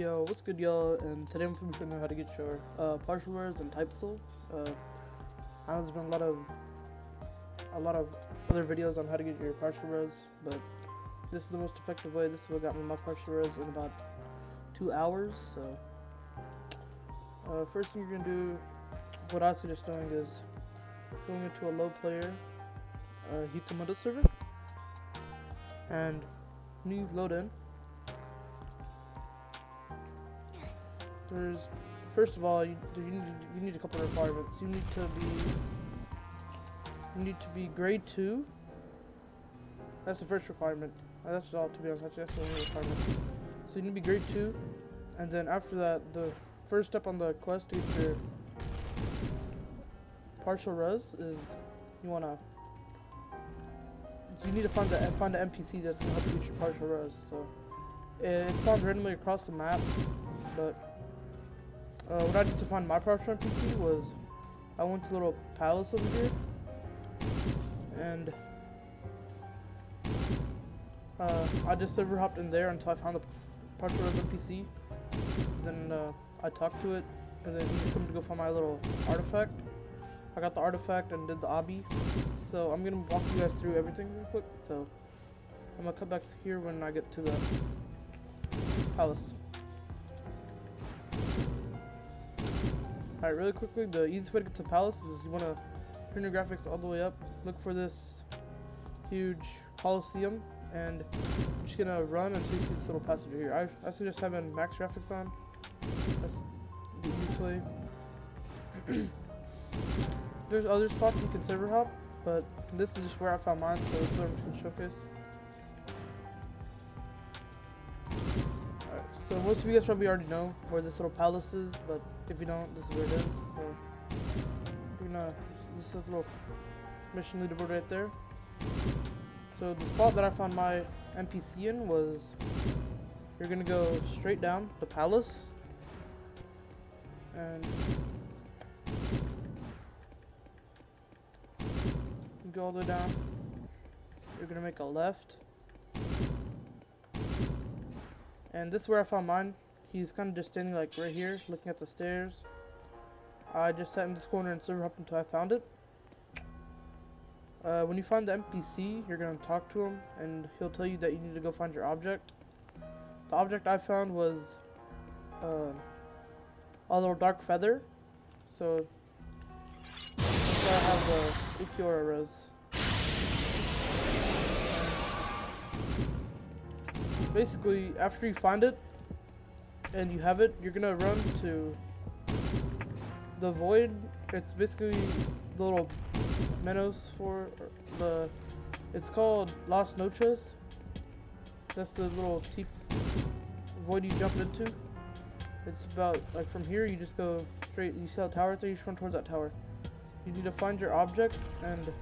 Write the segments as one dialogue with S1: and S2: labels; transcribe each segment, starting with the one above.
S1: Yo, what's good, y'all? And today I'm going to be showing you how to get your partial rares and type soul. I know there's been a lot of other videos on how to get your partial rares, but this is the most effective way. This is what got me my partial rares in about 2 hours. So, first thing you're gonna do, what I suggest doing is going into a low player Hikamoto server, and when you load in, there's first of all you need a couple of requirements. You need to be grade 2. That's the first requirement. That's all, to be honest. That's the only requirement. So you need to be grade 2, and then after that, the first step on the quest to get your partial res is you need to find the NPC that's gonna help you get your partial res. So it spawns randomly across the map, but what I did to find my partial NPC was I went to the little palace over here, and I just server hopped in there until I found the partial res NPC. Then I talked to it, and then he just told me to go find my little artifact. I got the artifact and did the obby. So I'm gonna walk you guys through everything real quick. So I'm gonna come back here when I get to the palace. Alright, really quickly, the easiest way to get to the palace is you want to turn your graphics all the way up, look for this huge coliseum, and you're just gonna run until you see this little passage here. I suggest having max graphics on. That's the easiest way. There's other spots you can server hop, but this is just where I found mine, so this is what I'm just gonna showcase. Alright, so most of you guys probably already know where this little palace is, but if you don't, this is where it is. So this is a little mission leaderboard right there. So the spot that I found my NPC in was, you're gonna go straight down the palace, and you go all the way down. You're gonna make a left, and this is where I found mine. He's kind of just standing like right here, looking at the stairs. I just sat in this corner and server hopped until I found it. When you find the NPC, you're gonna talk to him, and he'll tell you that you need to go find your object. The object I found was a little dark feather. So that's why I have the Ukiora res. Basically, after you find it and you have it, you're gonna run to the void. It's basically the little Menos for it's called Las Noches. That's the little void you jump into. It's about like from here, you just go straight. You see that tower there, you just run towards that tower. You need to find your object and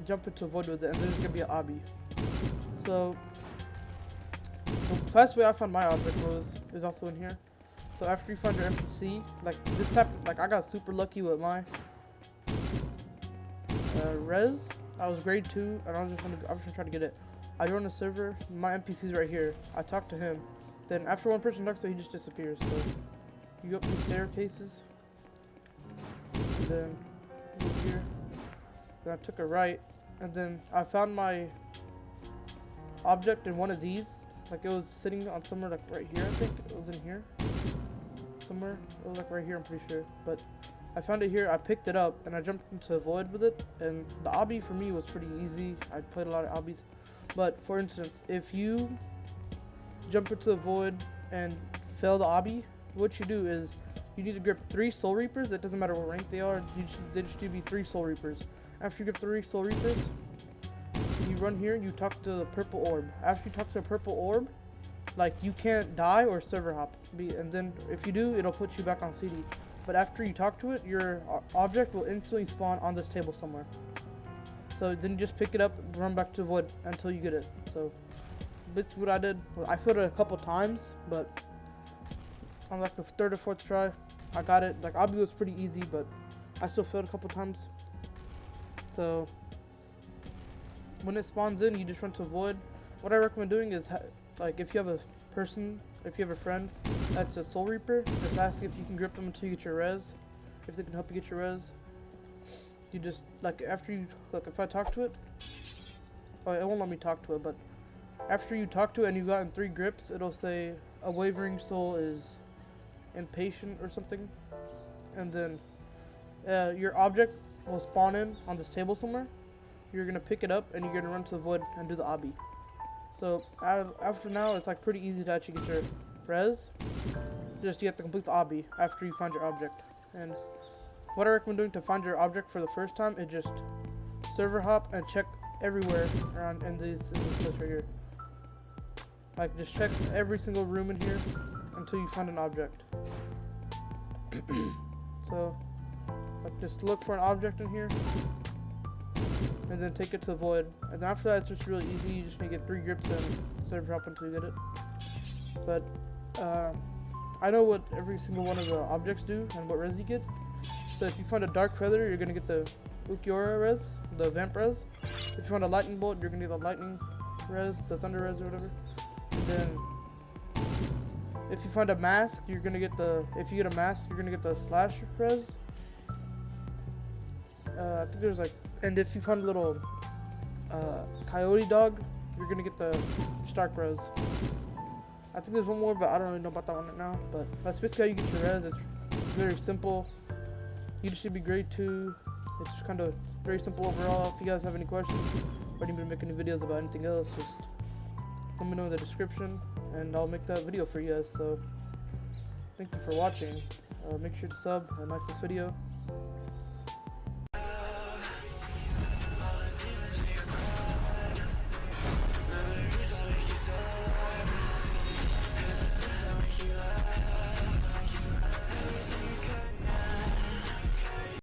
S1: jump into a void with it, and there's gonna be an obby. So the fast way I found my object is also in here. So after you find your NPC, like this happened, like I got super lucky with my res. I was grade 2, and I was just gonna try to get it. I joined a server. My NPC's right here. I talked to him. Then after one person talks to him, he just disappears. So you go up these staircases, and then you go here. Then I took a right, and then I found my object in one of these. Like it was sitting on somewhere like right here. I think it was in here somewhere. It was like right here, I'm pretty sure. But I found it here. I picked it up and I jumped into the void with it. And the obby for me was pretty easy. I played a lot of obbies. But for instance, if you jump into the void and fail the obby, what you do is you need to grip 3 soul reapers. It doesn't matter what rank they are. They just need to be 3 soul reapers. After you grip 3 soul reapers, you run here and you talk to the purple orb. After you talk to the purple orb, like you can't die or server hop. And then if you do, it'll put you back on CD. But after you talk to it, your object will instantly spawn on this table somewhere. So then you just pick it up and run back to the void until you get it. So this is what I did. I failed it a couple times, but on like the 3rd or 4th try, I got it. Like obby was pretty easy, but I still failed a couple times. So when it spawns in, you just run to a void. What I recommend doing is like if you have a person if you have a friend that's a Soul Reaper, just ask if you can grip them until you get your res. If they can help you get your res. You just, like, after you, look, if I talk to it, oh, it won't let me talk to it, but after you talk to it and you've gotten 3 grips, it'll say a wavering soul is impatient or something. And then your object will spawn in on this table somewhere. You're going to pick it up and you're going to run to the void and do the obby. So after now, it's like pretty easy to actually get your res. Just you have to complete the obby after you find your object. And what I recommend doing to find your object for the first time is just server hop and check everywhere around in this place right here. Like, just check every single room in here until you find an object. So, like, just look for an object in here and then take it to the void. And after that, it's just really easy. You just need to get 3 grips and server hop until you get it. But I know what every single one of the objects do and what res you get. So if you find a dark feather, you're gonna get the Ukiora res, the vamp res. If you find a lightning bolt, you're gonna get the lightning res, the thunder res or whatever. And then if you find a mask, you're gonna get the, if you get a mask, you're gonna get the slash res. I think there's like, and if you find a little coyote dog, you're gonna get the Stark res. I think there's one more, but I don't really know about that one right now. But that's basically how you get your res. It's very simple. You should be grade 2. It's kind of very simple overall. If you guys have any questions or need me to make any videos about anything else, just let me know in the description and I'll make that video for you guys. So thank you for watching. Make sure to sub and like this video.